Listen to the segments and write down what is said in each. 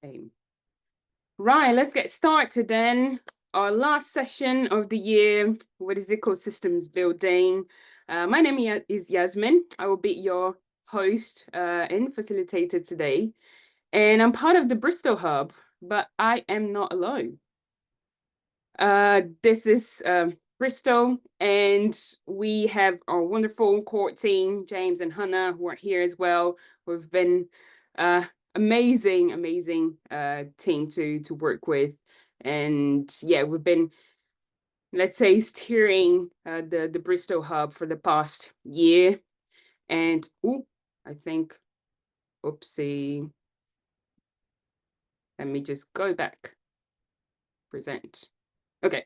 Okay. Right, let's get started then. Our last session of the year, what is ecosystems building? My name is Yasmin. I will be your host and facilitator today. And I'm part of the Bristol Hub, but I am not alone. This is Bristol, and we have our wonderful core team, James and Hannah, who are here as well. We've been amazing team to work with, and yeah, we've been, let's say, steering the Bristol hub for the past year. And I think, oopsie, let me just go back, present. Okay.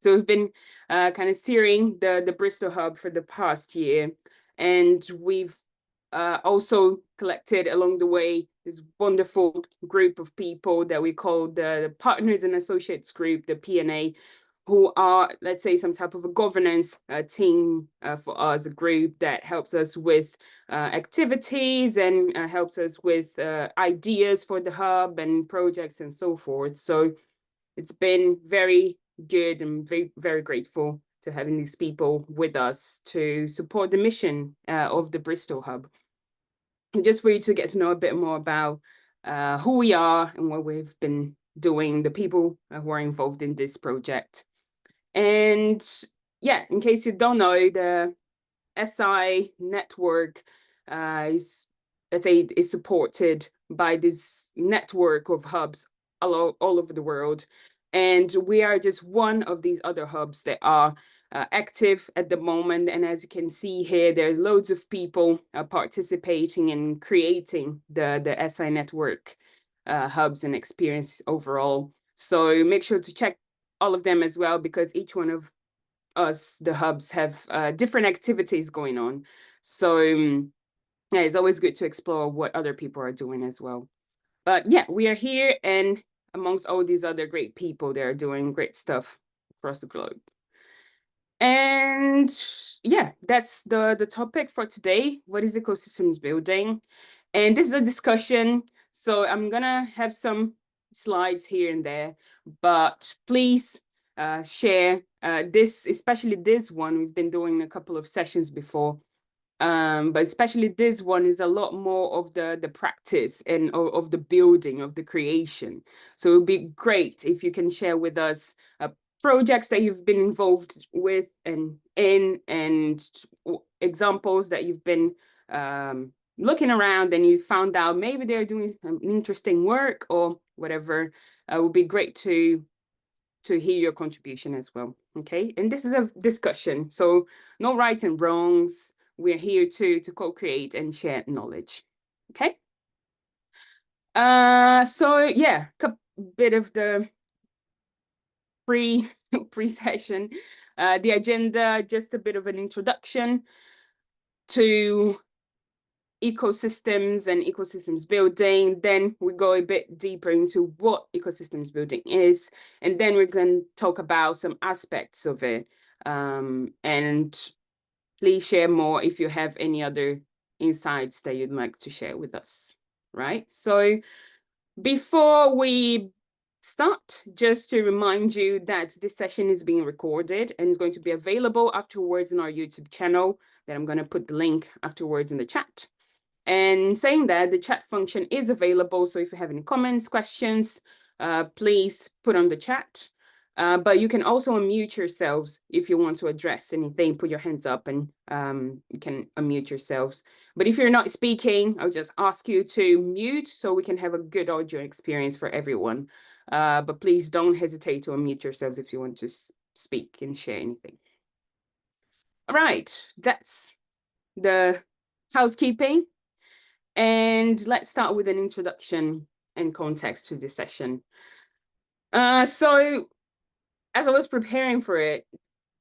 So we've been kind of steering the Bristol hub for the past year, and we've also collected along the way this wonderful group of people that we call the Partners and Associates Group, the P&A, who are, let's say, some type of a governance team for us, a group that helps us with activities and helps us with ideas for the hub and projects and so forth. So it's been very good and very grateful to having these people with us to support the mission of the Bristol Hub. And just for you to get to know a bit more about who we are and what we've been doing, the people who are involved in this project. And yeah, in case you don't know, the SI network is, let's say, is supported by this network of hubs all over the world. And we are just one of these other hubs that are active at the moment. And as you can see here, there's loads of people participating and creating the SI network hubs and experience overall. So make sure to check all of them as well, because each one of us, the hubs, have different activities going on. So yeah, it's always good to explore what other people are doing as well. But yeah, we are here, and amongst all these other great people, they're doing great stuff across the globe. And yeah, that's the topic for today. What is ecosystems building? And this is a discussion, so I'm gonna have some slides here and there, but please share this, especially this one. We've been doing a couple of sessions before, but especially this one is a lot more of the practice and of the building, of the creation. So it would be great if you can share with us projects that you've been involved with and examples that you've been looking around and you found out maybe they're doing some interesting work or whatever. It would be great to hear your contribution as well. Okay, and this is a discussion, so no rights and wrongs. We're here to co-create and share knowledge. Okay. So yeah, a bit of the pre-session. The agenda, just a bit of an introduction to ecosystems and ecosystems building. Then we go a bit deeper into what ecosystems building is, and then we're going to talk about some aspects of it. And please share more if you have any other insights that you'd like to share with us, right? So before we start, just to remind you that this session is being recorded and is going to be available afterwards in our YouTube channel, that I'm going to put the link afterwards in the chat. And saying that, the chat function is available, so if you have any comments, questions, please put on the chat. But you can also unmute yourselves if you want to address anything. Put your hands up and you can unmute yourselves. But if you're not speaking, I'll just ask you to mute so we can have a good audio experience for everyone. But please don't hesitate to unmute yourselves if you want to speak and share anything. All right, that's the housekeeping. And let's start with an introduction and context to this session. So as I was preparing for it,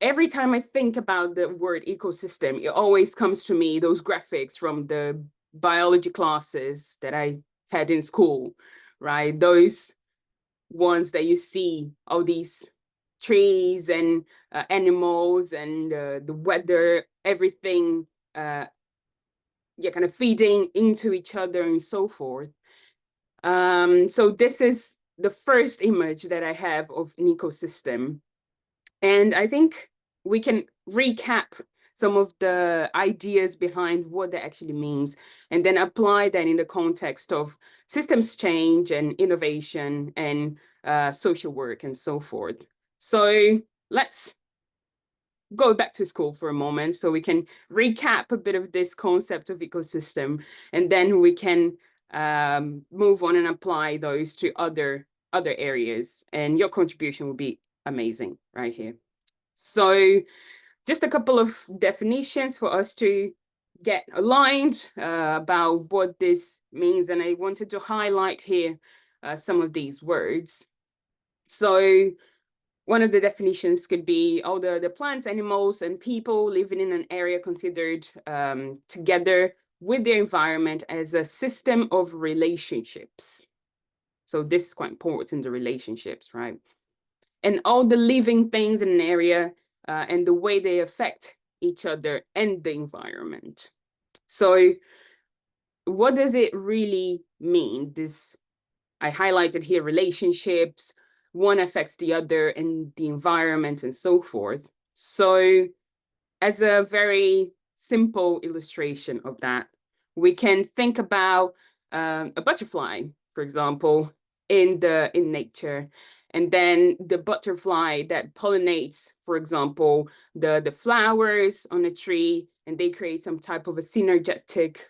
every time I think about the word ecosystem, it always comes to me those graphics from the biology classes that I had in school, right? Those ones that you see all these trees and animals and the weather, everything kind of feeding into each other and so forth. So this is the first image that I have of an ecosystem. And I think we can recap some of the ideas behind what that actually means, and then apply that in the context of systems change and innovation and social work and so forth. So let's go back to school for a moment so we can recap a bit of this concept of ecosystem, and then we can move on and apply those to other areas, and your contribution will be amazing right here. So just a couple of definitions for us to get aligned about what this means, and I wanted to highlight here some of these words. So one of the definitions could be all the plants, animals, and people living in an area considered together with their environment as a system of relationships. So this is quite important, the relationships, right? And all the living things in an area and the way they affect each other and the environment. So what does it really mean? This, I highlighted here, relationships, one affects the other and the environment and so forth. So as a very simple illustration of that, we can think about a butterfly, for example, in nature, and then the butterfly that pollinates, for example, the flowers on a tree, and they create some type of a synergetic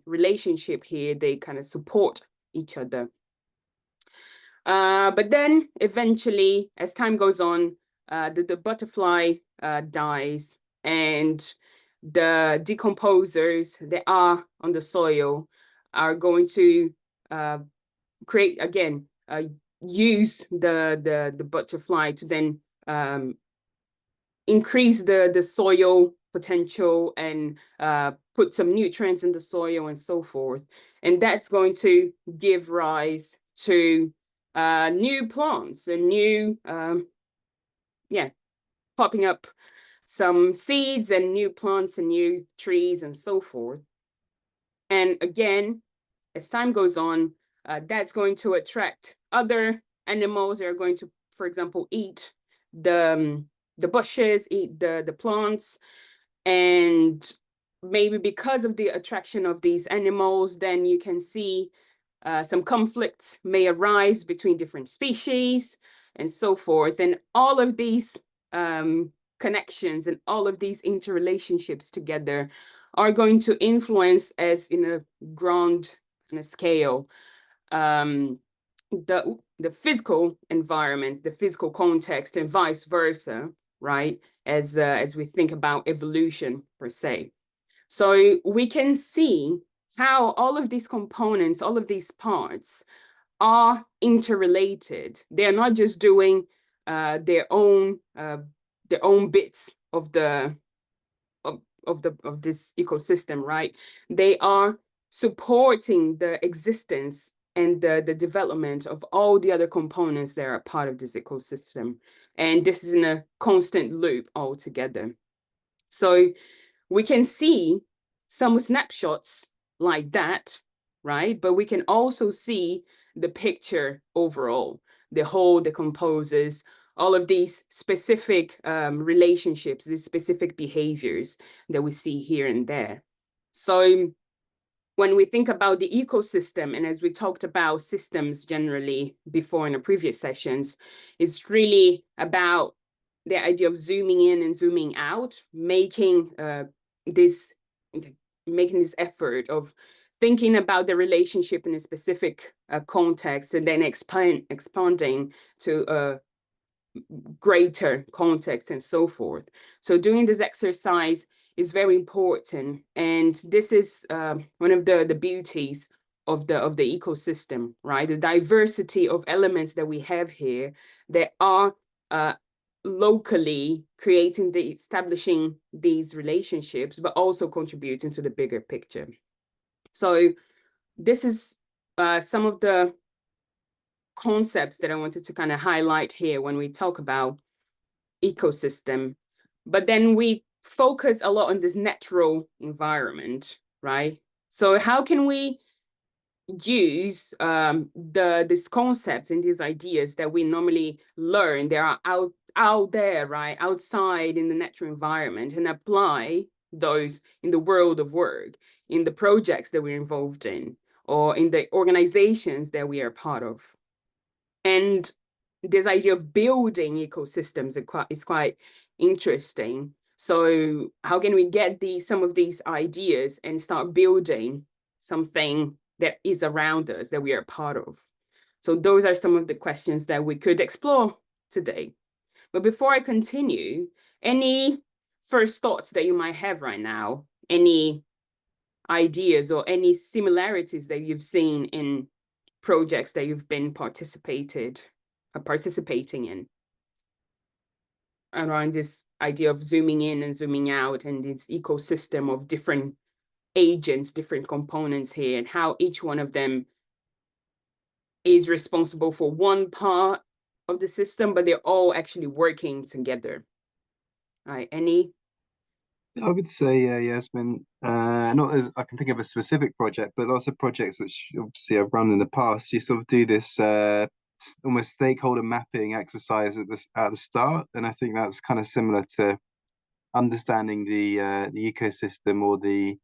relationship here. They kind of support each other. But then eventually, as time goes on, the butterfly dies, and the decomposers that are on the soil are going to create, again, use the butterfly to then increase the soil potential and put some nutrients in the soil and so forth. And that's going to give rise to new plants and new, popping up some seeds and new plants and new trees and so forth. And again, as time goes on, that's going to attract other animals that are going to, for example, eat the bushes, eat the plants. And maybe because of the attraction of these animals, then you can see some conflicts may arise between different species and so forth. And all of these connections and all of these interrelationships together are going to influence, as in a grand scale, the physical environment, the physical context, and vice versa, right? As we think about evolution per se. So we can see how all of these components, all of these parts are interrelated. They're not just doing their own bits of this ecosystem, right? They are supporting the existence and the development of all the other components that are part of this ecosystem. And this is in a constant loop altogether. So we can see some snapshots like that, right? But we can also see the picture overall, the whole decomposes, all of these specific relationships, these specific behaviors that we see here and there. So when we think about the ecosystem, and as we talked about systems generally before in the previous sessions, it's really about the idea of zooming in and zooming out, making this effort of thinking about the relationship in a specific context, and then expanding to a greater context and so forth. So doing this exercise is very important, and this is one of the beauties of the ecosystem, right? The diversity of elements that we have here that are locally establishing these relationships, but also contributing to the bigger picture. So this is some of the concepts that I wanted to kind of highlight here when we talk about ecosystem. But then we focus a lot on this natural environment, right? So how can we use these concepts and these ideas that we normally learn, they are out there, right, outside in the natural environment, and apply those in the world of work, in the projects that we're involved in, or in the organizations that we are part of. And this idea of building ecosystems is quite interesting. So how can we get some of these ideas and start building something that is around us, that we are part of? So those are some of the questions that we could explore today. But before I continue, any first thoughts that you might have right now? Any ideas or any similarities that you've seen in projects that you've been participating in around this idea of zooming in and zooming out, and this ecosystem of different agents, different components here, and how each one of them is responsible for one part of the system, but they're all actually working together. All right, any? I would say, Yasmin, not as I can think of a specific project, but lots of projects which obviously I've run in the past. You sort of do this almost stakeholder mapping exercise at the start, and I think that's kind of similar to understanding the ecosystem or the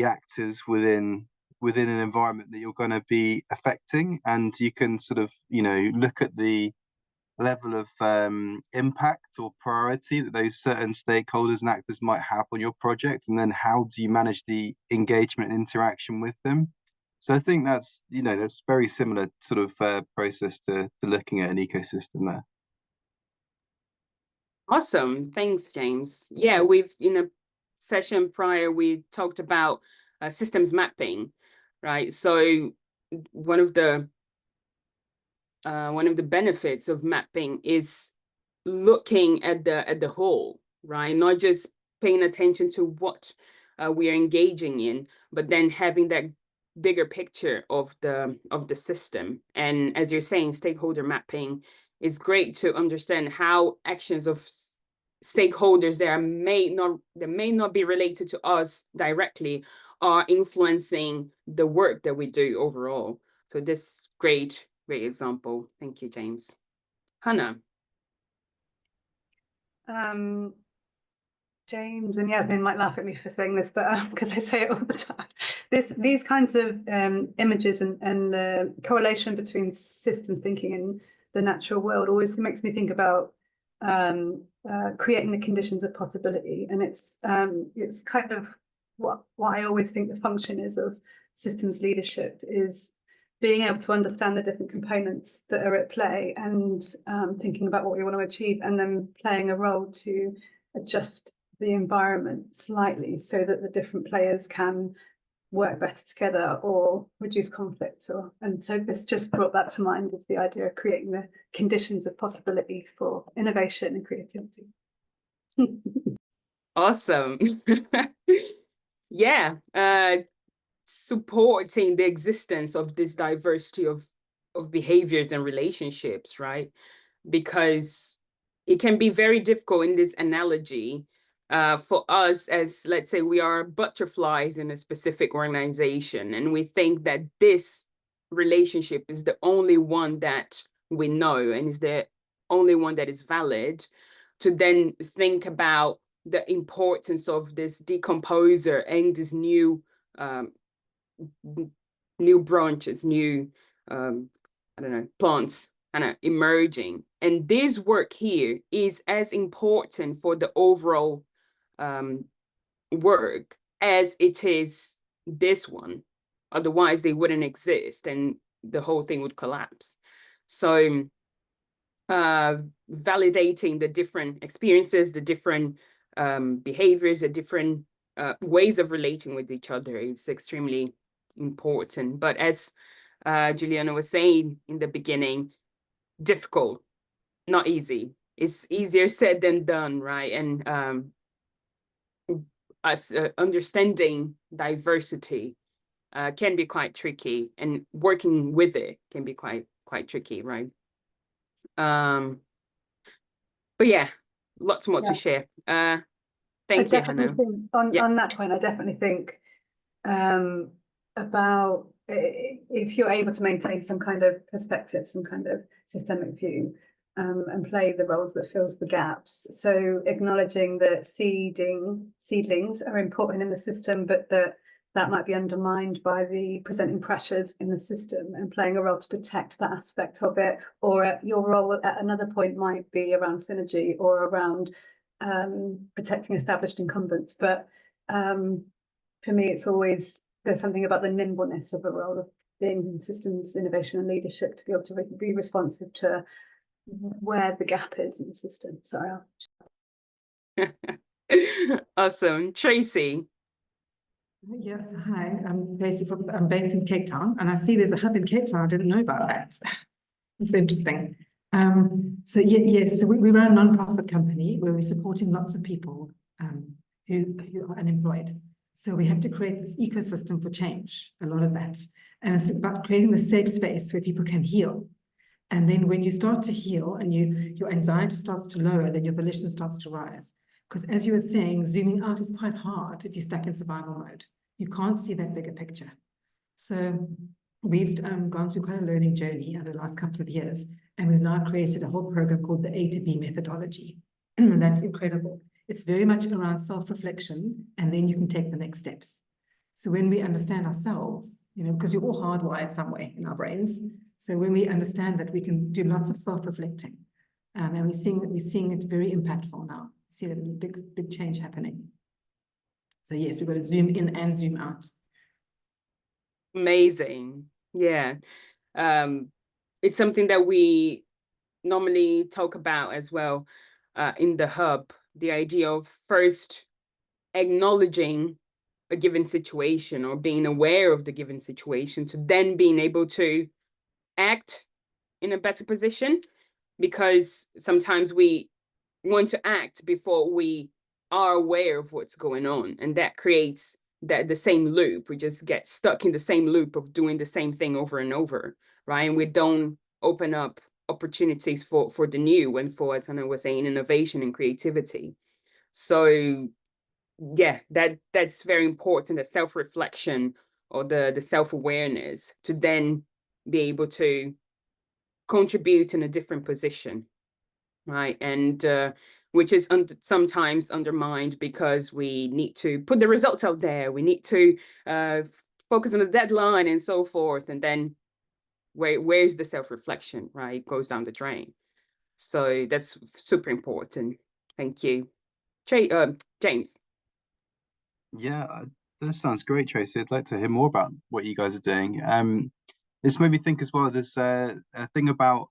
actors within an environment that you're going to be affecting, and you can sort of look at the level of impact or priority that those certain stakeholders and actors might have on your project, and then how do you manage the engagement and interaction with them. So I think that's very similar sort of process to looking at an ecosystem there. Awesome, thanks, James. Yeah, we've in a session prior we talked about systems mapping, right? So one of the benefits of mapping is looking at the whole, right? Not just paying attention to what we are engaging in, but then having that bigger picture of the system. And as you're saying, stakeholder mapping is great to understand how actions of stakeholders that may not be related to us directly are influencing the work that we do overall. So this great example. Thank you, James. Hannah. James and Yasmin might laugh at me for saying this, but because I say it all the time, these kinds of images and the correlation between systems thinking and the natural world always makes me think about creating the conditions of possibility, and it's kind of what I always think the function is of systems leadership is being able to understand the different components that are at play and thinking about what we want to achieve, and then playing a role to adjust the environment slightly so that the different players can work better together or reduce conflict. And so this just brought that to mind, is the idea of creating the conditions of possibility for innovation and creativity. Awesome. Yeah, supporting the existence of this diversity of behaviors and relationships, right? Because it can be very difficult in this analogy for us, as let's say we are butterflies in a specific organization, and we think that this relationship is the only one that we know and is the only one that is valid, to then think about the importance of this decomposer and this new branches, new I don't know, plants kind of emerging. And this work here is as important for the overall work as it is this one. Otherwise, they wouldn't exist and the whole thing would collapse. So validating the different experiences, the different behaviors, the different ways of relating with each other is extremely important. But as Juliana was saying in the beginning, difficult, not easy. It's easier said than done, right? And understanding diversity can be quite tricky, and working with it can be quite tricky, right? But yeah, lots more to share. Thank you, Hannah. On that point, I definitely think about if you're able to maintain some kind of perspective, some kind of systemic view, and play the roles that fills the gaps. So acknowledging that seedlings are important in the system, but that might be undermined by the presenting pressures in the system, and playing a role to protect that aspect of it. Or your role at another point might be around synergy or around protecting established incumbents. But for me, it's always, there's something about the nimbleness of a role of being in systems innovation and leadership to be able to be responsive to where the gap is in the system. Sorry. Awesome. Tracy. Yes, hi, I'm Tracy I'm based in Cape Town, and I see there's a hub in Cape Town. I didn't know about that. It's interesting. So yes, so we run a non-profit company where we're supporting lots of people who are unemployed. So we have to create this ecosystem for change, a lot of that. And it's about creating the safe space where people can heal. And then when you start to heal and your anxiety starts to lower, then your volition starts to rise. Because as you were saying, zooming out is quite hard if you're stuck in survival mode. You can't see that bigger picture. So we've gone through quite a learning journey over the last couple of years, and we've now created a whole program called the A to B methodology. And that's incredible. It's very much around self-reflection, and then you can take the next steps. So when we understand ourselves, because we're all hardwired some way in our brains. So when we understand that, we can do lots of self-reflecting, and we're seeing it very impactful now. See a big change happening. So yes, we've got to zoom in and zoom out. Amazing. Yeah. It's something that we normally talk about as well in the hub, the idea of first acknowledging a given situation or being aware of the given situation to then being able to act in a better position, because sometimes we want to act before we are aware of what's going on, and that creates the same loop. We just get stuck in the same loop of doing the same thing over and over, right? And we don't open up opportunities for the new and for, as Hannah was saying, innovation and creativity. So yeah, that's very important, the self-reflection or the self-awareness to then be able to contribute in a different position, right? And which is sometimes undermined because we need to put the results out there, we need to focus on the deadline and so forth, and then where's the self-reflection, right? It goes down the drain. So that's super important. Thank you. James. Yeah, that sounds great, Tracy. I'd like to hear more about what you guys are doing. This made me think as well. There's a thing about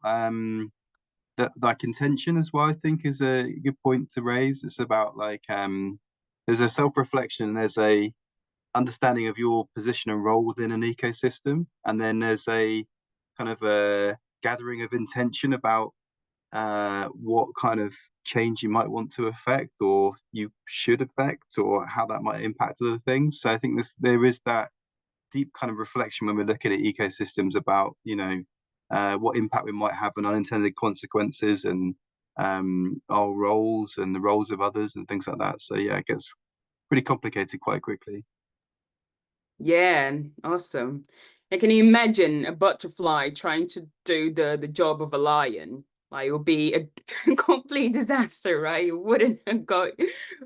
like intention as well. I think is a good point to raise. It's about like there's a self-reflection, there's a understanding of your position and role within an ecosystem, and then there's a kind of a gathering of intention about what kind of change you might want to affect or you should affect, or how that might impact other things. So I think there is that deep kind of reflection when we're looking at ecosystems about, what impact we might have on unintended consequences and our roles and the roles of others and things like that. So yeah, it gets pretty complicated quite quickly. Yeah, awesome. And can you imagine a butterfly trying to do the job of a lion? Like, it would be a complete disaster, right? It wouldn't go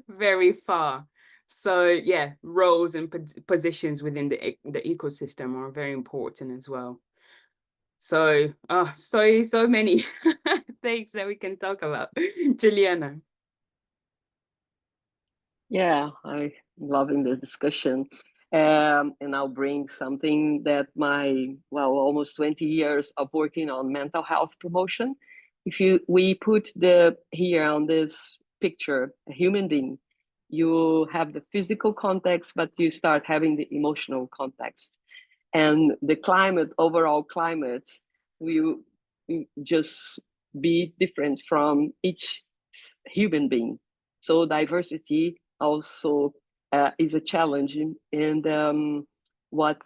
very far. So yeah, roles and positions within the ecosystem are very important as well. So so many things that we can talk about. Juliana. Yeah, I'm loving the discussion. And I'll bring something that almost 20 years of working on mental health promotion. We put here on this picture, a human being, you have the physical context, but you start having the emotional context. And the overall climate, will just be different from each human being. So diversity also is a challenge. And what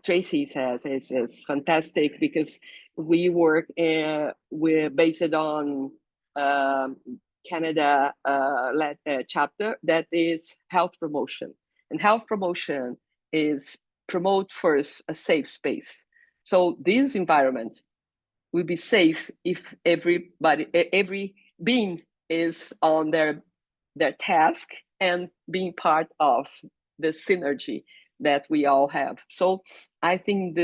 Tracy says is fantastic, because we work we're based on Canada chapter that is health promotion. And health promotion is promote first a safe space. So this environment will be safe if every being is on their task and being part of the synergy that we all have. So I think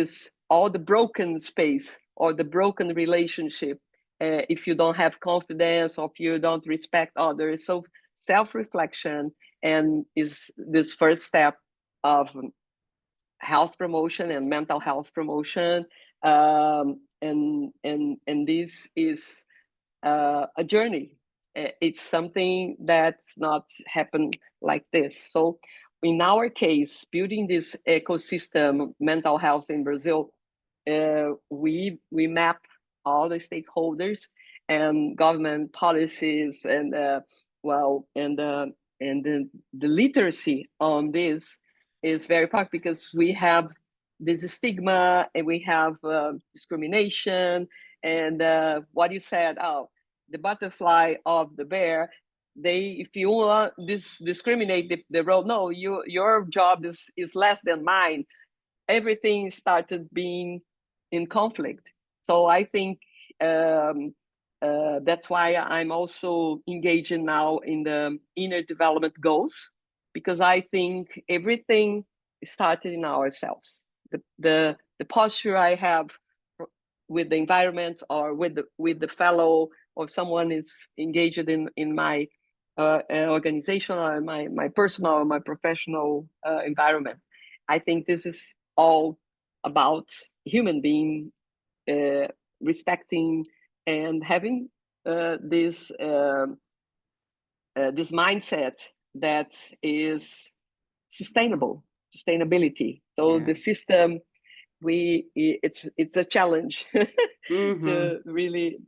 all the broken space or the broken relationship, if you don't have confidence or if you don't respect others, so self-reflection and is this first step of health promotion and mental health promotion, and this is a journey. It's something that's not happened like this. So in our case, building this ecosystem, mental health in Brazil, we map all the stakeholders and government policies, and the literacy on this is very important, because we have this stigma and we have discrimination, and what you said, the butterfly of the bear, if you want discriminate the role, no, your job is less than mine. Everything started being in conflict. So I think that's why I'm also engaging now in the inner development goals, because I think everything started in ourselves. The posture I have with the environment, or with the fellow, or someone is engaged in my organization, or my personal or my professional environment. I think this is all about human being respecting and having this mindset that is sustainability. So Yeah. the system, it's a challenge to really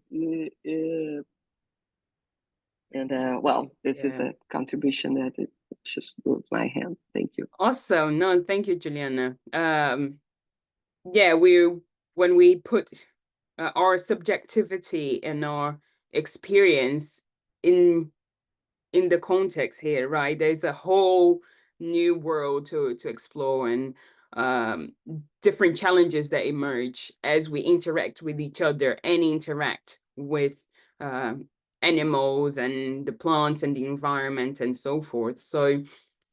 this is a contribution that it just goes my hand. Thank you. Awesome. No, thank you, Juliana. Yeah, when we put our subjectivity and our experience in the context here, right? There's a whole new world to explore, and different challenges that emerge as we interact with each other and interact with animals and the plants and the environment and so forth. So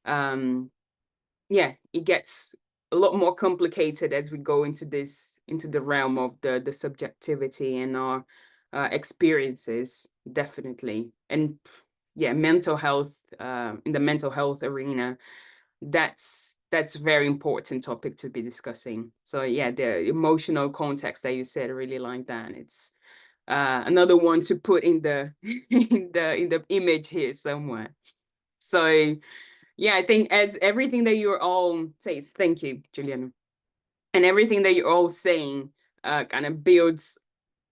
yeah, it gets a lot more complicated as we go into the realm of the subjectivity and our experiences, definitely. And yeah, mental health, in the mental health arena, that's very important topic to be discussing. So yeah, the emotional context that you said, I really like that. It's another one to put in the in the image here somewhere. So yeah, I think as everything that you're all saying, thank you, Juliana, and everything that you're all saying kind of builds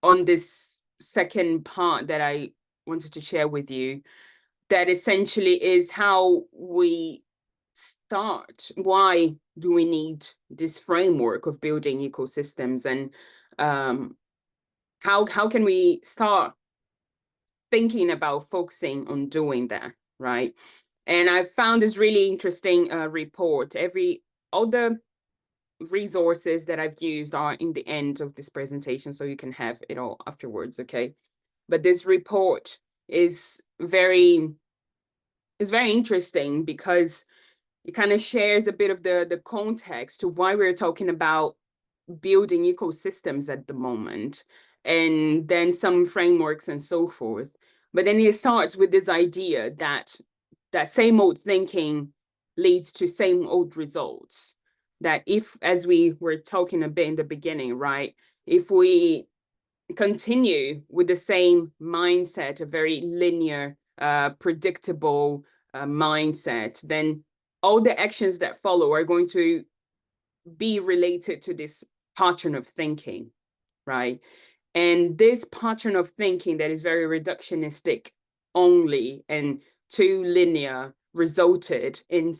on this second part that I wanted to share with you, that essentially is how we start. Why do we need this framework of building ecosystems, and how can we start thinking about focusing on doing that, right? And I found this really interesting report. All the resources that I've used are in the end of this presentation, so you can have it all afterwards, okay? But this report is very interesting, because it kind of shares a bit of the context to why we're talking about building ecosystems at the moment, and then some frameworks and so forth. But then it starts with this idea that same old thinking leads to same old results. That if, as we were talking a bit in the beginning, right, if we continue with the same mindset, a very linear, predictable mindset, then all the actions that follow are going to be related to this pattern of thinking, right? And this pattern of thinking that is very reductionistic only and too linear resulted in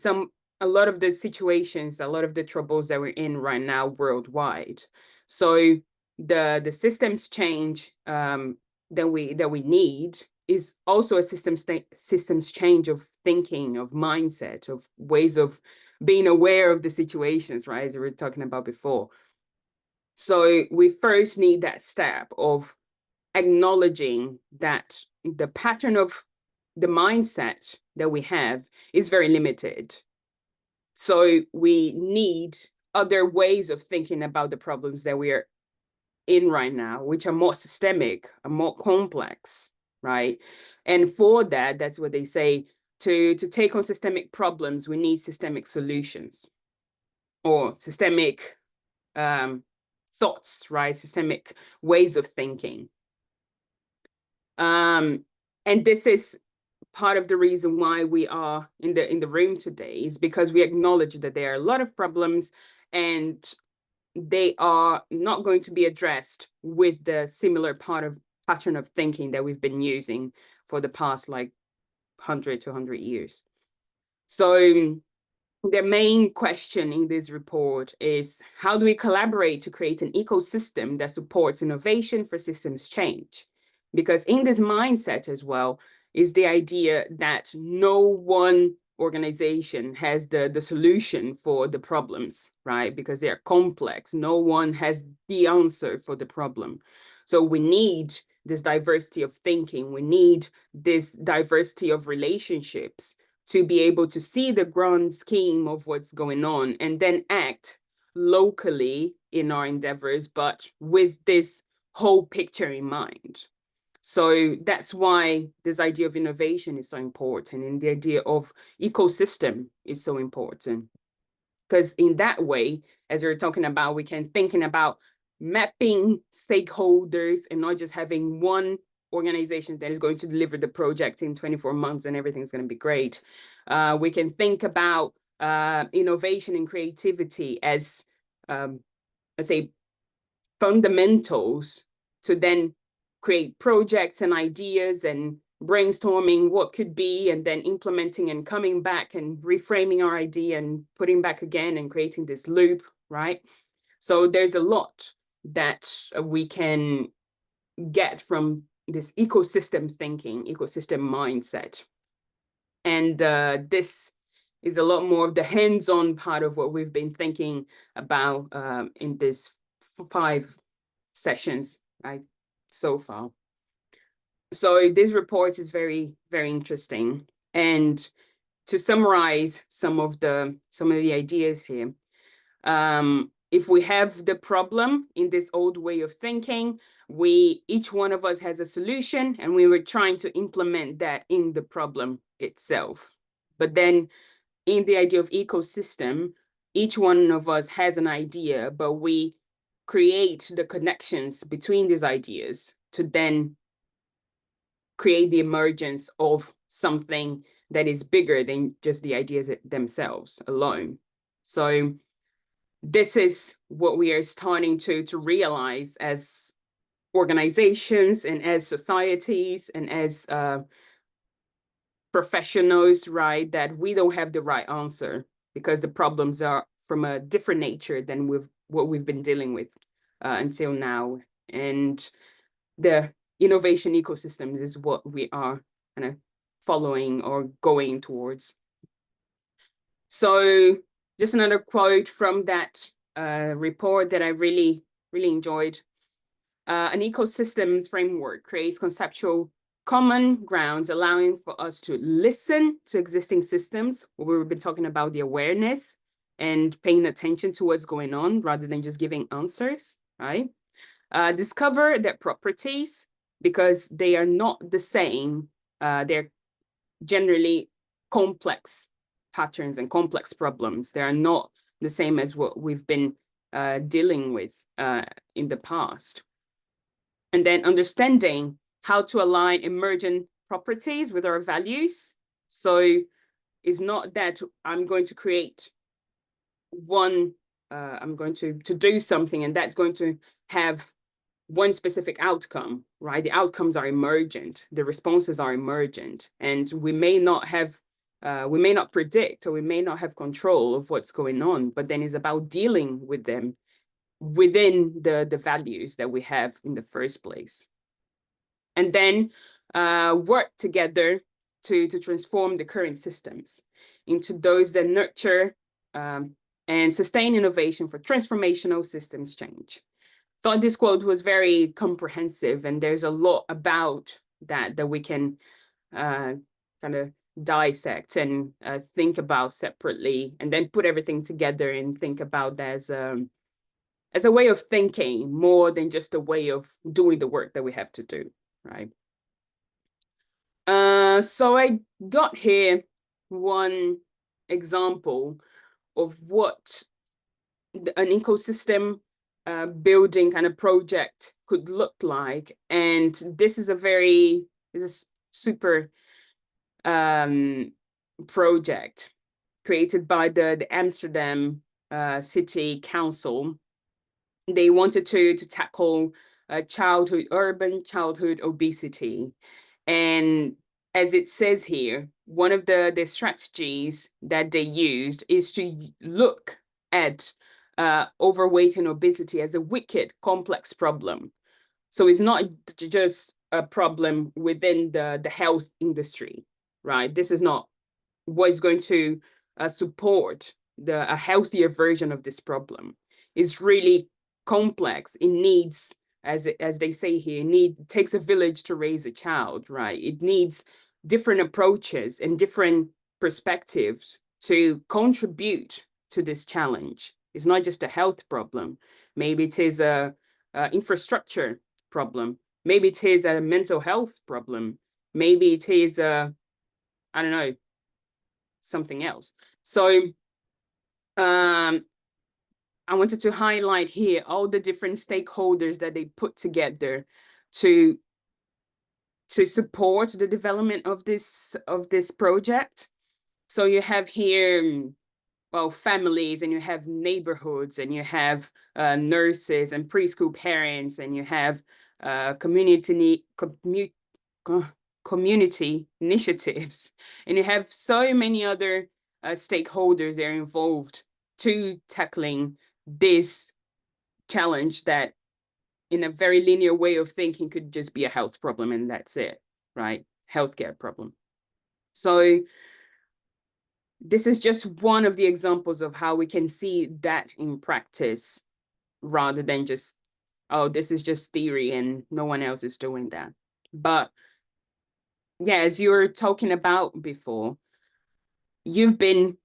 a lot of the situations, a lot of the troubles that we're in right now worldwide. So the systems change that we need is also a systems change of thinking, of mindset, of ways of being aware of the situations, right, as we were talking about before. So we first need that step of acknowledging that the pattern of the mindset that we have is very limited. So we need other ways of thinking about the problems that we are in right now, which are more systemic, are more complex, right? And for that, that's what they say, to take on systemic problems, we need systemic solutions or systemic thoughts, right? Systemic ways of thinking. And this is part of the reason why we are in the room today, is because we acknowledge that there are a lot of problems and they are not going to be addressed with the similar pattern of thinking that we've been using for the past like 100 to 100 years. So the main question in this report is, how do we collaborate to create an ecosystem that supports innovation for systems change? Because in this mindset as well is the idea that no one organization has the solution for the problems, right? Because they're complex. No one has the answer for the problem. So we need this diversity of thinking. We need this diversity of relationships to be able to see the grand scheme of what's going on and then act locally in our endeavors, but with this whole picture in mind. So that's why this idea of innovation is so important, and the idea of ecosystem is so important. Because in that way, as we're talking about, we can thinking about mapping stakeholders and not just having one organization that is going to deliver the project in 24 months and everything's going to be great. We can think about innovation and creativity as, let's say, fundamentals to then create projects and ideas and brainstorming what could be, and then implementing and coming back and reframing our idea and putting back again and creating this loop, right? So there's a lot that we can get from this ecosystem thinking, ecosystem mindset. And this is a lot more of the hands-on part of what we've been thinking about in this 5 sessions, right, so far. So this report is very, very interesting. And to summarize some of the ideas here, if we have the problem in this old way of thinking, each one of us has a solution, and we were trying to implement that in the problem itself. But then in the idea of ecosystem, each one of us has an idea, but we create the connections between these ideas to then create the emergence of something that is bigger than just the ideas themselves alone. So this is what we are starting to realize as organizations and as societies and as professionals, right? That we don't have the right answer because the problems are from a different nature than what we've been dealing with until now. And the innovation ecosystems is what we are kind of following or going towards. So just another quote from that report that I really, really enjoyed. An ecosystems framework creates conceptual common grounds, allowing for us to listen to existing systems. We've been talking about the awareness and paying attention to what's going on rather than just giving answers, right? Discover their properties, because they are not the same. They're generally complex patterns and complex problems. They are not the same as what we've been dealing with in the past. And then understanding how to align emergent properties with our values. So it's not that I'm going to create one, I'm going to do something and that's going to have one specific outcome, right? The outcomes are emergent, the responses are emergent, and we may not predict, or we may not have control of what's going on, but then it's about dealing with them within the values that we have in the first place. And then work together to transform the current systems into those that nurture and sustain innovation for transformational systems change. Thought this quote was very comprehensive, and there's a lot about that we can kind of dissect and think about separately, and then put everything together and think about that as a way of thinking more than just a way of doing the work that we have to do, right? So I got here one example of what an ecosystem building kind of project could look like. And this is a super project created by the Amsterdam City Council. They wanted to tackle urban childhood obesity. And as it says here, one of the strategies that they used is to look at overweight and obesity as a wicked, complex problem. So it's not just a problem within the health industry, right? This is not what is going to support a healthier version of this problem. It's really complex. It needs, as they say here, takes a village to raise a child, right? It needs different approaches and different perspectives to contribute to this challenge. It's not just a health problem. Maybe it is a infrastructure problem. Maybe it is a mental health problem. Maybe it is I don't know, something else. So I wanted to highlight here all the different stakeholders that they put together to support the development of this project. So you have here, well, families, and you have neighborhoods, and you have nurses and preschool parents, and you have community initiatives, and you have so many other stakeholders that are involved to tackling this challenge that in a very linear way of thinking could just be a health problem and that's it, right? Healthcare problem. So this is just one of the examples of how we can see that in practice rather than just, oh, this is just theory and no one else is doing that. But yeah, as you were talking about before, you've been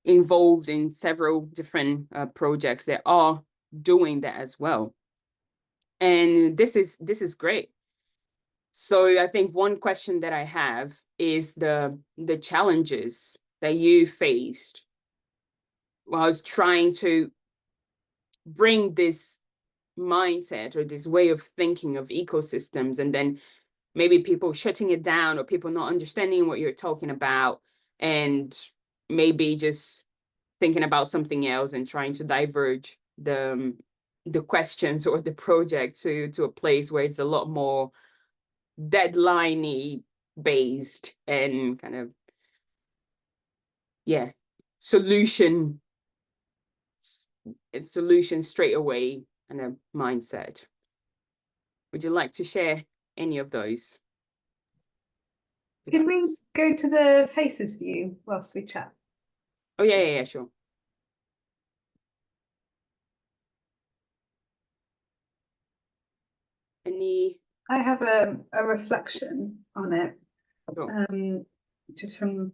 involved in several different projects that are doing that as well. And this is great. So I think one question that I have is the challenges that you faced while trying to bring this mindset or this way of thinking of ecosystems, and then maybe people shutting it down or people not understanding what you're talking about and maybe just thinking about something else and trying to diverge the questions or the project to a place where it's a lot more deadline-y based and kind of, yeah, solution straight away and a mindset. Would you like to share any of those? Can we go to the faces view whilst we chat? Oh, yeah, sure. Any? I have a reflection on it, Sure. just from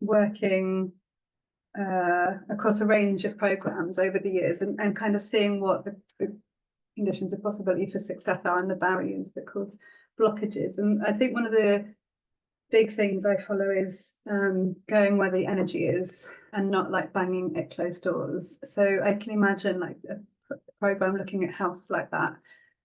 working across a range of programs over the years and kind of seeing what the conditions of possibility for success are and the barriers that cause blockages. And I think one of the big things I follow is going where the energy is and not like banging at closed doors. So I can imagine like a program looking at health like that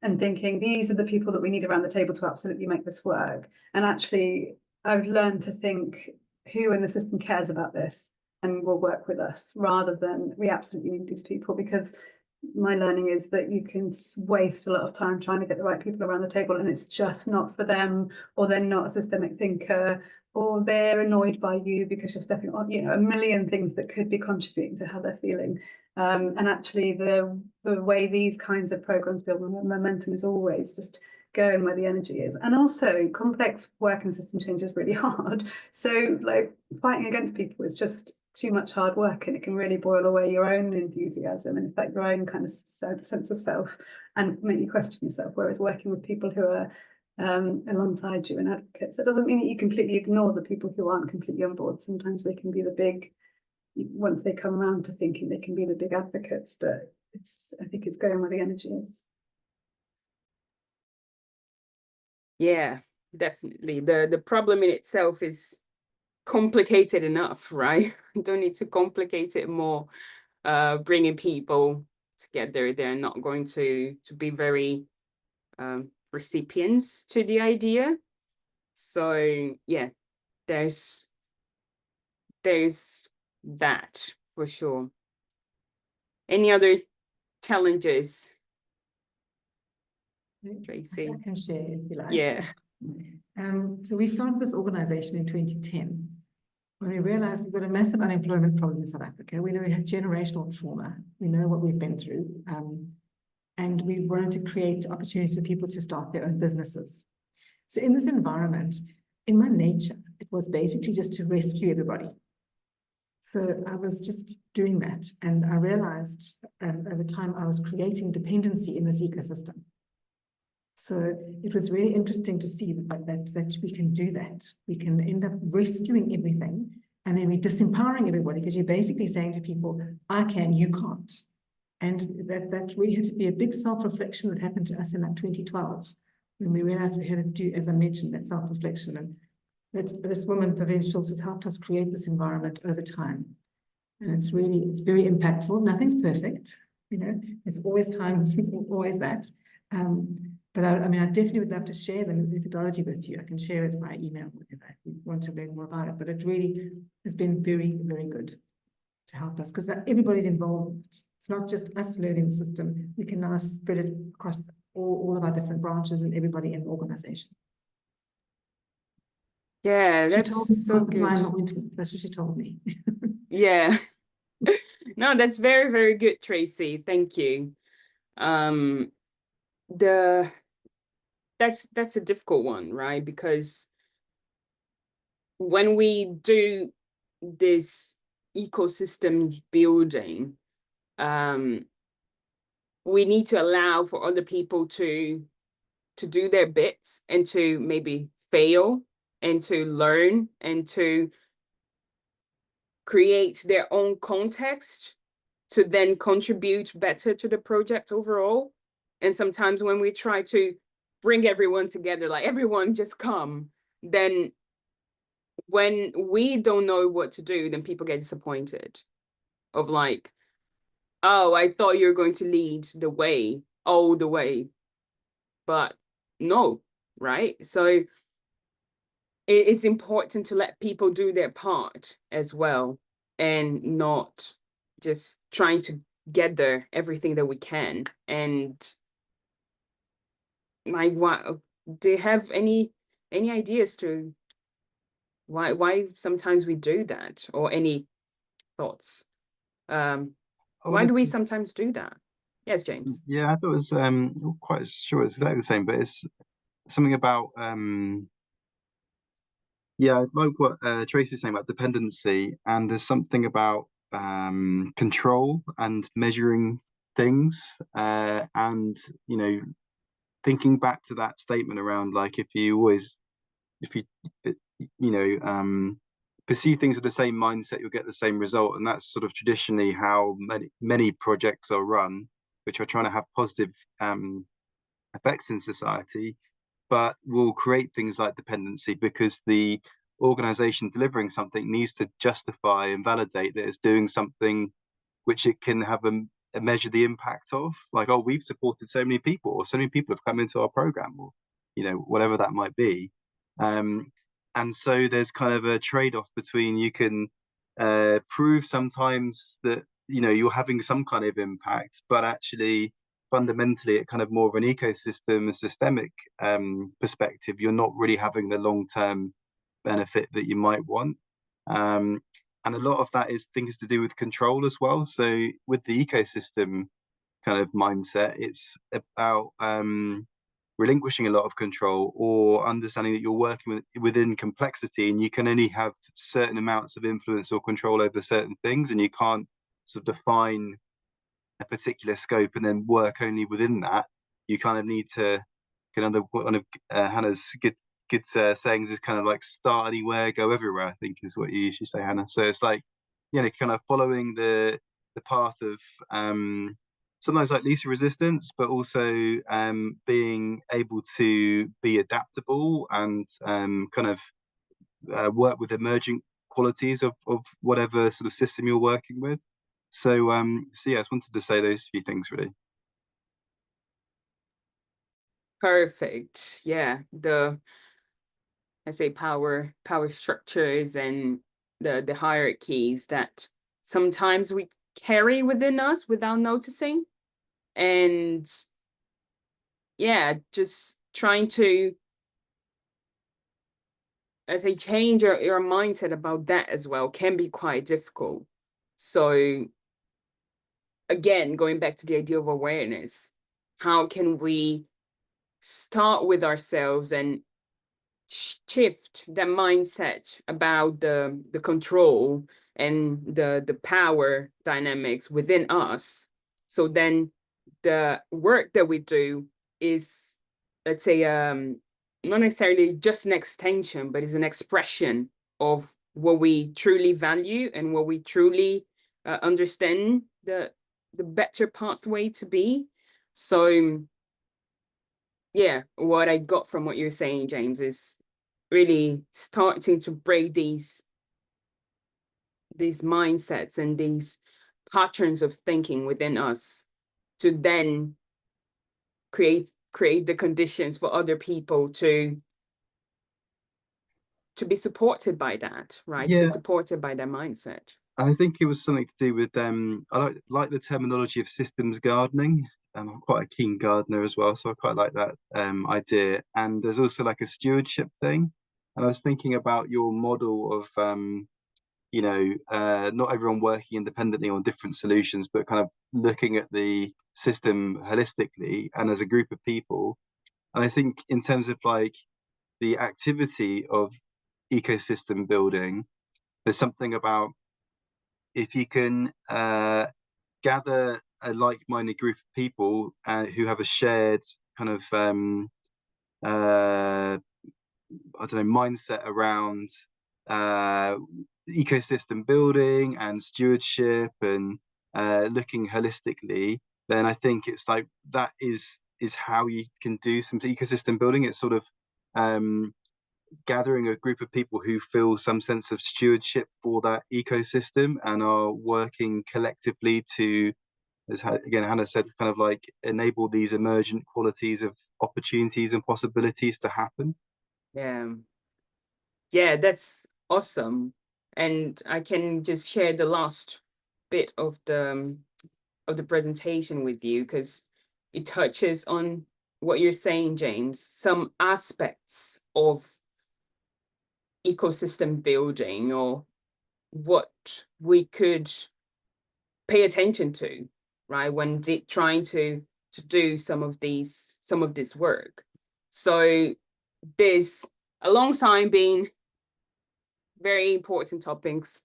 and thinking these are the people that we need around the table to absolutely make this work. And actually I've learned to think who in the system cares about this and will work with us rather than we absolutely need these people, because my learning is that you can waste a lot of time trying to get the right people around the table and it's just not for them, or they're not a systemic thinker, or they're annoyed by you because you're stepping on, you know, a million things that could be contributing to how they're feeling. And actually the way these kinds of programs build momentum is always just going where the energy is. And also complex work and system change is really hard. So like fighting against people is just too much hard work, and it can really boil away your own enthusiasm and affect your own kind of sense of self and make you question yourself. Whereas working with people who are alongside you and advocates, that doesn't mean that you completely ignore the people who aren't completely on board. Sometimes they can be the big, once they come around to thinking, they can be the big advocates, but I think it's going where the energy is. Yeah, definitely. The problem in itself is complicated enough, right? You don't need to complicate it more. Bringing people together, they're not going to be very recipients to the idea. So yeah, there's that for sure. Any other challenges, Tracy? I can share if you like. Yeah. So we started this organization in 2010 when we realized we've got a massive unemployment problem in South Africa. We know we have generational trauma. We know what we've been through. And we wanted to create opportunities for people to start their own businesses. So in this environment, in my nature, it was basically just to rescue everybody. So I was just doing that. And I realized over time I was creating dependency in this ecosystem. So it was really interesting to see that we can do that. We can end up rescuing everything, and then we're disempowering everybody, because you're basically saying to people, I can, you can't. And that really had to be a big self-reflection that happened to us in that 2012, when we realized we had to do, as I mentioned, that self-reflection. And this woman, Vivian Schultz, has helped us create this environment over time. And it's very impactful. Nothing's perfect, you know, there's always time, there's always that. But I mean, I definitely would love to share the methodology with you. I can share it by email if you want to learn more about it. But it really has been very, very good to help us, because everybody's involved. It's not just us learning the system. We can now spread it across all of our different branches and everybody in the organization. Yeah, She told me that's so good. That's what she told me. Yeah. No, that's very, very good, Tracy. Thank you. That's a difficult one, right? Because when we do this ecosystem building, we need to allow for other people to do their bits and to maybe fail and to learn and to create their own context to then contribute better to the project overall. And sometimes when we try to bring everyone together, like everyone just come, then when we don't know what to do, then people get disappointed of like, oh, I thought you were going to lead the way all the way, but no, right? So it's important to let people do their part as well, and not just trying to gather everything that we can. And like, what do you have any ideas to why sometimes we do that, or any thoughts? Why do we sometimes do that? Yes, James. Yeah, I thought it was not quite sure it's exactly the same, but it's something about yeah, I like what Tracy's saying about dependency, and there's something about control and measuring things, and you know, thinking back to that statement around like if you pursue things with the same mindset, you'll get the same result. And that's sort of traditionally how many projects are run, which are trying to have positive effects in society, but will create things like dependency, because the organization delivering something needs to justify and validate that it's doing something which it can have a measure the impact of, like, oh, we've supported so many people, or so many people have come into our program, or whatever that might be. And so there's kind of a trade-off between, you can prove sometimes that you're having some kind of impact, but actually fundamentally at kind of more of an ecosystem, a systemic perspective, you're not really having the long-term benefit that you might want. And a lot of that is things to do with control as well. So with the ecosystem kind of mindset, it's about relinquishing a lot of control, or understanding that you're working within complexity and you can only have certain amounts of influence or control over certain things, and you can't sort of define a particular scope and then work only within that. You kind of need to kind of one of Hannah's good sayings is kind of like start anywhere, go everywhere, I think is what you usually say, Hannah. So it's like, you know, kind of following the path of sometimes like least resistance, but also being able to be adaptable and kind of work with emergent qualities of whatever sort of system you're working with. So so yeah, I just wanted to say those few things really. Perfect. Yeah, I say power structures and the hierarchies that sometimes we carry within us without noticing. And yeah, just trying to, I say, change your mindset about that as well can be quite difficult. So again, going back to the idea of awareness, how can we start with ourselves and shift the mindset about the control and the power dynamics within us, so then the work that we do is, let's say, not necessarily just an extension, but is an expression of what we truly value and what we truly understand the better pathway to be. So yeah, what I got from what you're saying, James, is really starting to break these mindsets and these patterns of thinking within us to then create the conditions for other people to be supported by that, right? To be Yeah, supported by their mindset. I think it was something to do with I like the terminology of systems gardening. I'm quite a keen gardener as well, so I quite like that idea. And there's also like a stewardship thing. And I was thinking about your model of you know, not everyone working independently on different solutions, but kind of looking at the system holistically and as a group of people. And I think in terms of like the activity of ecosystem building, there's something about if you can gather a like-minded group of people who have a shared kind of I don't know, mindset around ecosystem building and stewardship and looking holistically, then I think it's like that is how you can do some ecosystem building. It's sort of gathering a group of people who feel some sense of stewardship for that ecosystem and are working collectively to, as again Hannah said, kind of like enable these emergent qualities of opportunities and possibilities to happen. Yeah, that's awesome. And I can just share the last bit of the presentation with you, because it touches on what you're saying, James. Some aspects of ecosystem building, or what we could pay attention to, right, when trying to do some of this work. So this, alongside being very important topics,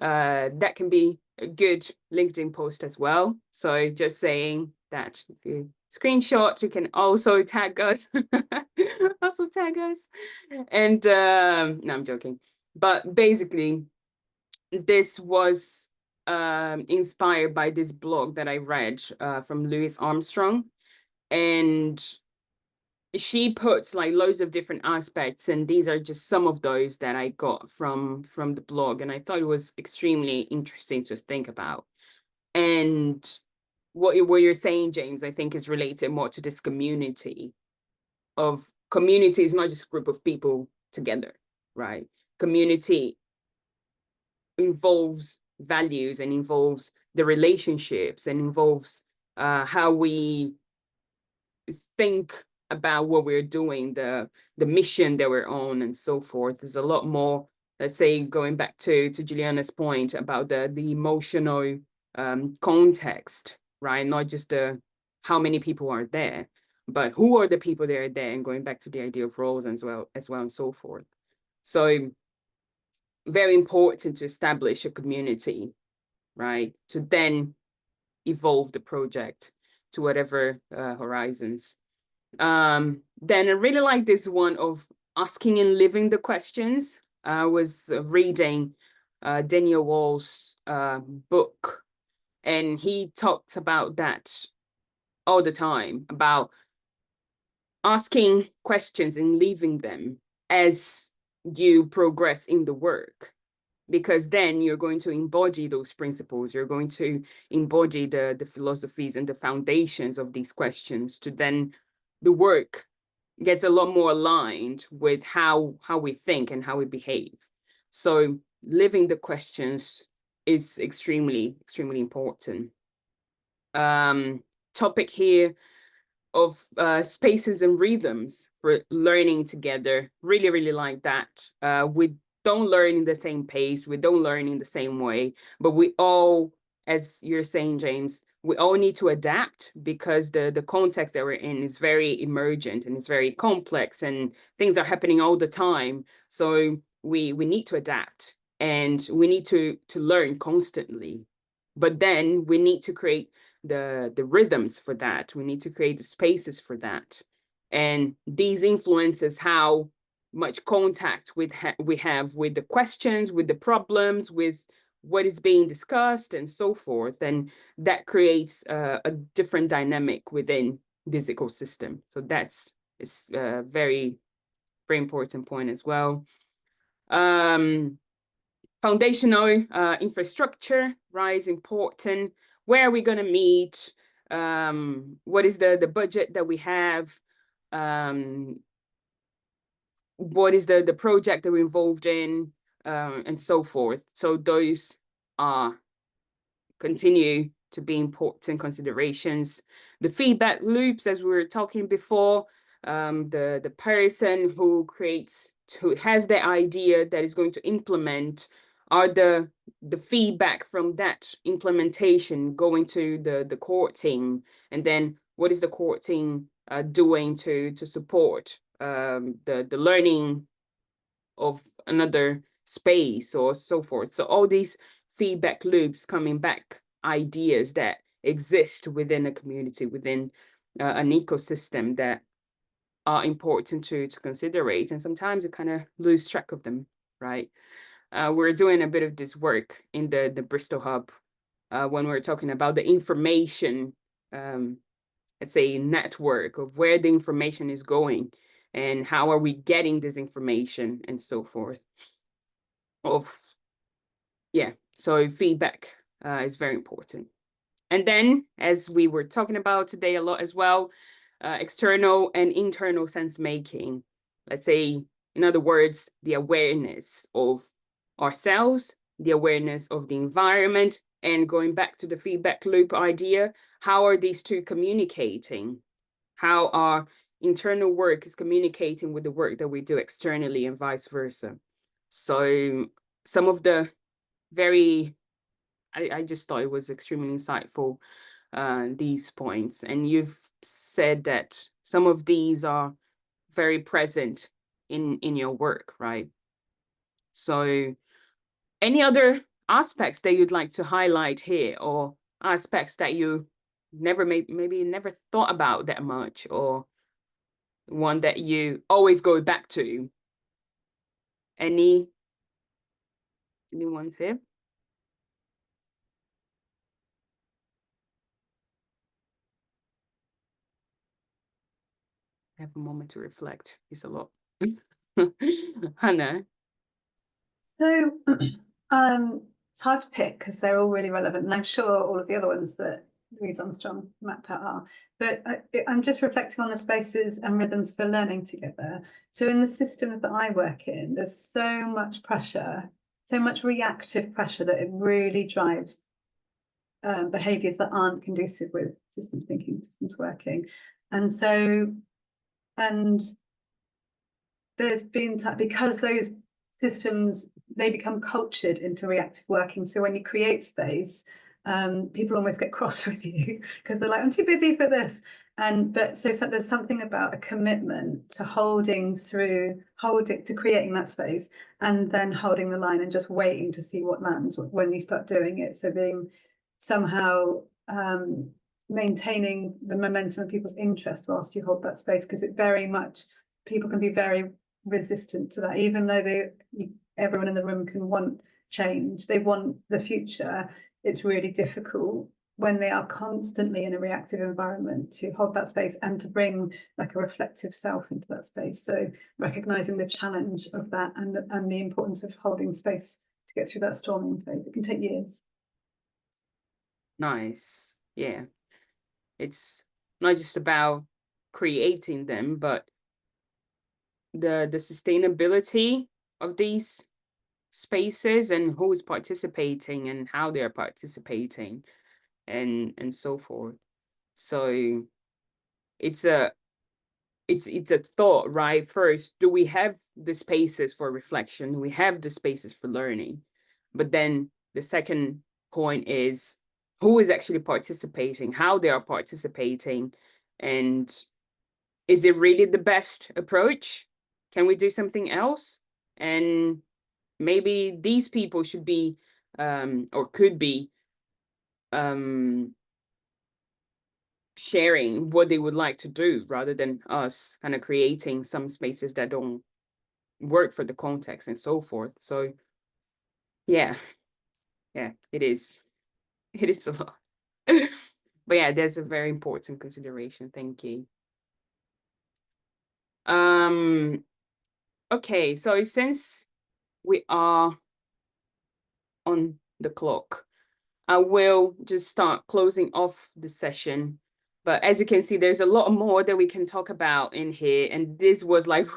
that can be a good LinkedIn post as well. So just saying that if you screenshot, you can also tag us, And no, I'm joking. But basically, this was inspired by this blog that I read from Louise Armstrong, and she puts like loads of different aspects, and these are just some of those that I got from the blog, and I thought it was extremely interesting to think about. And what you're saying, James, I think is related more to this community is not just a group of people together, right? Community involves values and involves the relationships and involves how we think about what we're doing, the mission that we're on, and so forth. There's a lot more, let's say, going back to Juliana's point about the emotional context, right? Not just the how many people are there, but who are the people that are there, and going back to the idea of roles as well and so forth. So very important to establish a community, right? To then evolve the project to whatever horizons. Then I really like this one of asking and living the questions. I was reading Daniel Wall's book, and he talks about that all the time, about asking questions and leaving them as you progress in the work, because then you're going to embody those principles. You're going to embody the philosophies and the foundations of these questions, to then the work gets a lot more aligned with how we think and how we behave. So living the questions is extremely important. Topic here of spaces and rhythms for learning together. Really like that. We don't learn in the same pace, we don't learn in the same way, but we all, as you're saying, James, we all need to adapt, because the context that we're in is very emergent and it's very complex, and things are happening all the time. So we need to adapt, and we need to learn constantly. But then we need to create the rhythms for that. We need to create the spaces for that. And these influences how much contact we have with the questions, with the problems, with what is being discussed and so forth. And that creates a different dynamic within this ecosystem. So that's a very important point as well. Foundational infrastructure, right, is important. Where are we going to meet? What is the budget that we have? What is the project that we're involved in, and so forth. So those are continue to be important considerations. The feedback loops, as we were talking before, the person who has the idea that is going to implement, are the feedback from that implementation going to the core team, and then what is the core team doing to support the learning of another space or so forth. So all these feedback loops, coming back ideas that exist within a community, within an ecosystem, that are important to considerate, and sometimes you kind of lose track of them, right? We're doing a bit of this work in the Bristol Hub when we're talking about the information, let's say, network of where the information is going and how are we getting this information and so forth. So feedback is very important. And then, as we were talking about today a lot as well, external and internal sense making. Let's say, in other words, the awareness of ourselves, the awareness of the environment, and going back to the feedback loop idea, how are these two communicating? How our internal work is communicating with the work that we do externally, and vice versa. So some of the I just thought it was extremely insightful, these points. And you've said that some of these are very present in your work, right? So any other aspects that you'd like to highlight here, or aspects that you maybe never thought about that much, or one that you always go back to? Anyone's here? Have a moment to reflect. It's a lot. Hannah. So it's hard to pick because they're all really relevant, and I'm sure all of the other ones that Louise Armstrong mapped out are. But I'm just reflecting on the spaces and rhythms for learning together. So in the systems that I work in, there's so much pressure, so much reactive pressure, that it really drives behaviours that aren't conducive with systems thinking, systems working. And there's been, because those systems, they become cultured into reactive working. So when you create space, people almost get cross with you because they're like, I'm too busy for this. So there's something about a commitment to holding to creating that space and then holding the line and just waiting to see what lands when you start doing it. So being somehow maintaining the momentum of people's interest whilst you hold that space, because people can be very resistant to that, even though everyone in the room can want change, they want the future. It's really difficult when they are constantly in a reactive environment to hold that space and to bring like a reflective self into that space. So recognizing the challenge of that and the importance of holding space to get through that storming phase. It can take years. Nice. Yeah. It's not just about creating them, but the sustainability of these spaces and who is participating and how they're participating and so forth. So it's a thought, right? First, do we have the spaces for reflection? Do we have the spaces for learning? But then the second point is who is actually participating, how they are participating, and is it really the best approach? Can we do something else? And maybe these people should be or could be sharing what they would like to do rather than us kind of creating some spaces that don't work for the context and so forth. So yeah, it is a lot. But yeah, there's a very important consideration. Thank you. Okay, so since we are on the clock, I will just start closing off the session. But as you can see, there's a lot more that we can talk about in here. And this was like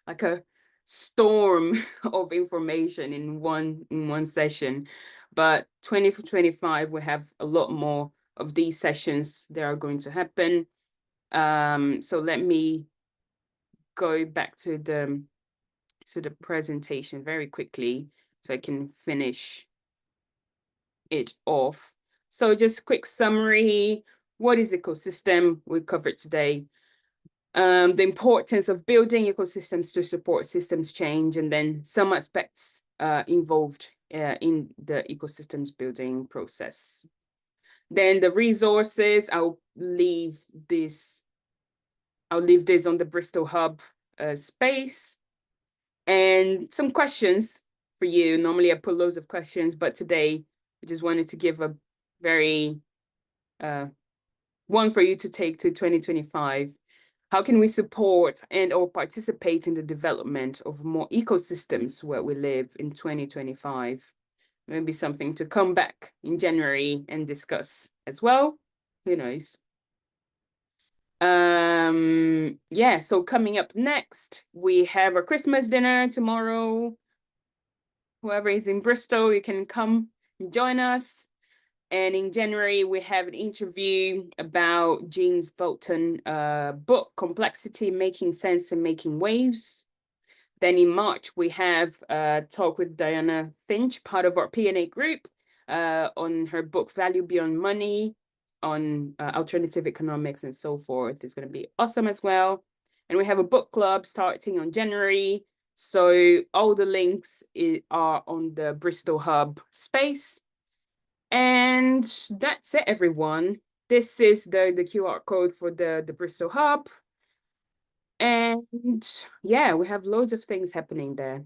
a storm of information in one session. But 2025, we have a lot more of these sessions that are going to happen. So let me go back to the presentation very quickly so I can finish it off. So just quick summary. What is ecosystem? We covered today. The importance of building ecosystems to support systems change, and then some aspects involved in the ecosystems building process. Then the resources, I'll leave this on the Bristol Hub space. And some questions for you. Normally I put loads of questions, but today I just wanted to give a very one for you to take to 2025. How can we support and or participate in the development of more ecosystems where we live in 2025? Maybe something to come back in January and discuss as well. Who knows? Yeah, so coming up next, we have a Christmas dinner tomorrow. Whoever is in Bristol, you can come and join us. And in January, we have an interview about James Bolton book, Complexity, Making Sense and Making Waves. Then in March, we have a talk with Diana Finch, part of our P&A group, on her book, Value Beyond Money, on alternative economics and so forth. It's going to be awesome as well. And we have a book club starting on January. So all the links are on the Bristol Hub space. And that's it, everyone. This is the QR code for the Bristol Hub. And yeah, we have loads of things happening there.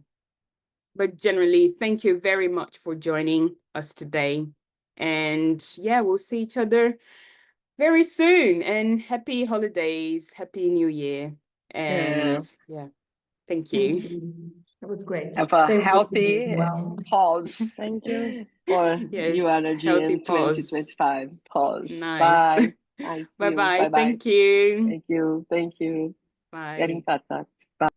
But generally, thank you very much for joining us today. And yeah, we'll see each other very soon. And happy holidays, happy New Year. And yeah, thank you. That was great. Have a They were healthy well. pause. Thank you. For Yes, new energy healthy in pause. 2025. Pause. Nice. Bye. Thank you. Bye-bye. Bye-bye. Thank you. Thank you. Thank you. Bye. Getting patat. Bye.